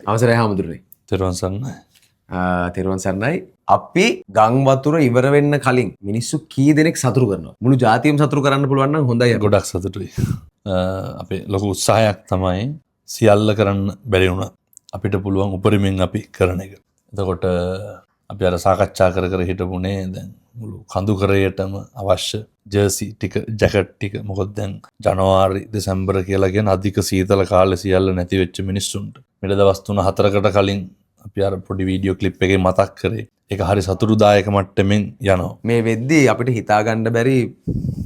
අවසරයි හාමුදුරනේ. තෙරුවන් සරණයි. තෙරුවන් සරණයි. අපි ගම් වතුර ඉවර වෙන්න කලින් මිනිස්සු කී දෙනෙක් සතුරු කරනවා? මුළු ජාතියම සතුරු කරන්න පුළුවන් නම් හොඳයි. ගොඩක් සතුටුයි. අපේ ලොකු උත්සාහයක් තමයි සියල්ල කරන්න බැරි වුණා. අපිට පුළුවන් උපරිමෙන් අපි කරන එක. එතකොට අපි අර සාකච්ඡා කර හිටපුනේ දැන් මුළු කඳුකරයටම අවශ්‍ය ජර්සි ටික ජැකට් ටික මොකද දැන් ජනවාරි දෙසැම්බර් කියලා කියන අධික සීතල කාලේ සියල්ල නැති වෙච්ච මිනිස්සුන්ට මෙල දවස් 3-4කට කලින් අපි අර පොඩි වීඩියෝ ක්ලිප් එකේ මතක් කරේ ඒක හරි සතුටුදායක මට්ටමින් යනවා. මේ වෙද්දී අපිට හිතා ගන්න බැරි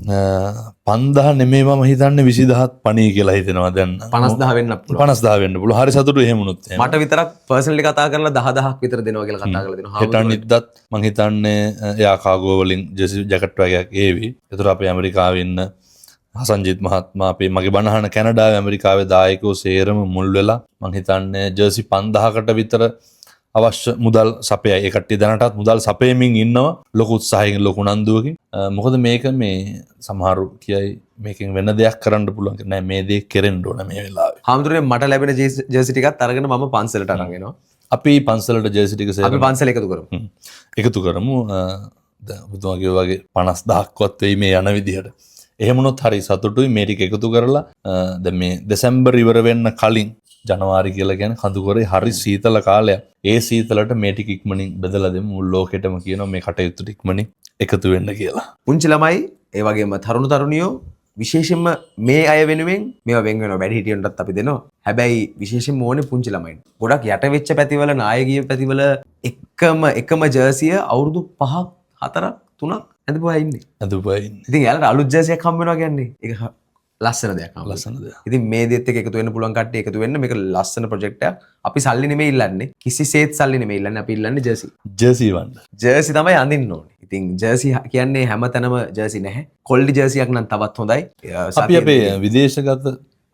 5000 නෙමෙයි මම හිතන්නේ 20000ක් පණී කියලා හිතෙනවා දැන් 50000 වෙන්න පුළුවන්. 50000 වෙන්න පුළුවන්. හරි සතුටු එහෙම වුණොත්. මට විතරක් පර්සනලි කතා කරලා 10000ක් විතර දෙනවා කියලා කතා කරලා දෙනවා. හෙට අනිද්දාත් මං හිතන්නේ එයා කාගෝ වලින් ජෙසි ජැකට් වගේක් ඒවි. ඒතර අපේ ඇමරිකාවේ ඉන්න හසන්ජිත් මහත්මයා අපේ මගේ බණහන කැනඩාවේ ඇමරිකාවේ දායකයෝ සේරම මුල් වෙලා මං හිතන්නේ ජර්සි 5000කට විතර අවශ්‍ය මුදල් සපයයි. ඒ කට්ටිය දැනටත් මුදල් සපයමින් ඉන්නවා ලොකු උත්සාහයෙන් ලොකු නන්දුවකින්. මොකද මේක මේ සමහරු කියයි මේකෙන් වෙන දෙයක් කරන්න පුළුවන් නෑ මේ දේ කෙරෙන්න ඕන මේ වෙලාවේ. හාමුදුරනේ මට ලැබෙන ජර්සි ටිකත් අරගෙන මම පන්සලට අරන් එනවා. අපි පන්සලට ජර්සි ටික අපි පන්සල එකතු කරමු. එකතු කරමු. දැන් බුදුමාගේ වගේ 50000ක්වත් වෙයි මේ යන විදිහට. එහෙම වුණොත් හරි සතුටුයි මේ ටික එකතු කරලා දැන් මේ දෙසැම්බර් ඉවර වෙන්න කලින් ජනවාරි කියලා කියන්නේ කඳුකරේ හරි සීතල කාලයක්. ඒ සීතලට මේ ටික ඉක්මනින් බෙදලා දෙමු. මුළු ලෝකෙටම කියනවා මේ කටයුතු ඉක්මනින් එකතු වෙන්න කියලා. පුංචි ළමයි ඒ වගේම තරුණ තරුණියෝ විශේෂයෙන්ම මේ අය වෙනුවෙන් මේවා වෙන් වෙනවා. වැඩි හිටියන්ටත් අපි දෙනවා. හැබැයි විශේෂයෙන්ම ඕනේ පුංචි ළමයින්ට. ගොඩක් යට වෙච්ච පැතිවල නායකීය පැතිවල එකම ජර්සිය අවුරුදු 5ක් 4ක් 3ක් ඇඳපුවා ඉන්නේ. ඉතින් යාළුවට අලුත් ජර්සියක් හම්බ වෙනවා කියන්නේ ඒක ලස්සන දෙයක්. ලස්සන දෙයක්. ඉතින් මේ දෙත් එක එකතු වෙන්න පුළුවන් කට්ටිය එකතු වෙන්න මේක ලස්සන ප්‍රොජෙක්ට් එකක්. අපි සල්ලි නෙමෙයි ඉල්ලන්නේ. කිසිසේත් සල්ලි නෙමෙයි ඉල්ලන්නේ. අපි ඉල්ලන්නේ ජර්සි. ජර්සි වන්න. ජර්සි තමයි අඳින්න ඕනේ. ඉතින් ජර්සි කියන්නේ හැමතැනම ජර්සි නැහැ. කොල්ඩි ජර්සියක් නම් තවත් හොඳයි. අපි අපේ විදේශගත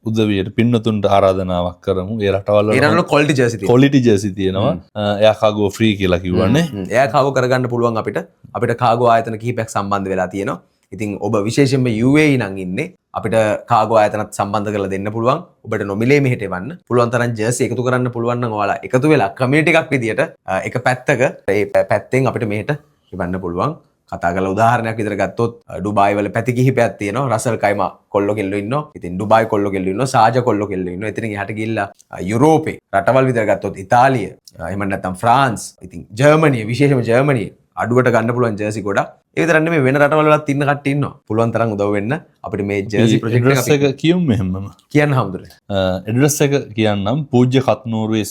උදවියට පින්නතුන්ට ආරාධනාවක් කරමු. ඒ රටවල් වල කොල්ඩි ජර්සි තියෙනවා. කොලිටි ජර්සි තියෙනවා. එයා කාගෝ ෆ්‍රී කියලා කිව්වනේ. එයා කාගෝ කරගන්න පුළුවන් අපිට. අපිට කාගෝ ආයතන කිහිපයක් සම්බන්ධ වෙලා තියෙනවා. ඉතින් ඔබ විශේෂයෙන්ම UAE නම් ඉන්නේ අපිට කාගෝ ආයතනත් සම්බන්ධ කරලා දෙන්න පුළුවන්. ඔබට නොමිලේ මෙහෙට එවන්න. පුළුවන් තරම් ජර්සි එකතු කරන්න පුළුවන් නම් ඔයාලා එකතු වෙලා කමියුනිටි එකක් විදියට එක පැත්තක ඒ පැත්තෙන් අපිට මෙහෙට එවන්න පුළුවන්. කතා කරලා උදාහරණයක් විතර ගත්තොත් ඩුබායි වල පැති කිහිපයක් තියෙනවා. රසල් කයිමා කොල්ලෝ කෙල්ලෝ ඉන්නවා. ඉතින් ඩුබායි කොල්ලෝ කෙල්ලෝ ඉන්නවා. සාජා කොල්ලෝ කෙල්ලෝ ඉන්නවා. එතනින් එහාට ගිහිල්ලා යුරෝපේ රටවල් විතර ගත්තොත් ඉතාලිය, එහෙම නැත්නම් ෆ්‍රාන්ස්, ඉතින් ජර්මනිය, විශේෂයෙන්ම ජර්මනිය අඩුවට ගන්න පුළුවන් ජර්සි ගොඩක්. ඒ විතරක් නෙමෙයි වෙන රටවල් වලත් ඉන්න කට්ටිය ඉන්නවා. පුළුවන් තරම් උදව් වෙන්න අපිට මේ ජර්සි ප්‍රොජෙක්ට් එක කියමු මෙහෙමම. කියන්න හම්දුනේ. ඇඩ්‍රස් එක කියන්නම් පූජ්‍ය කත්නෝරුවේ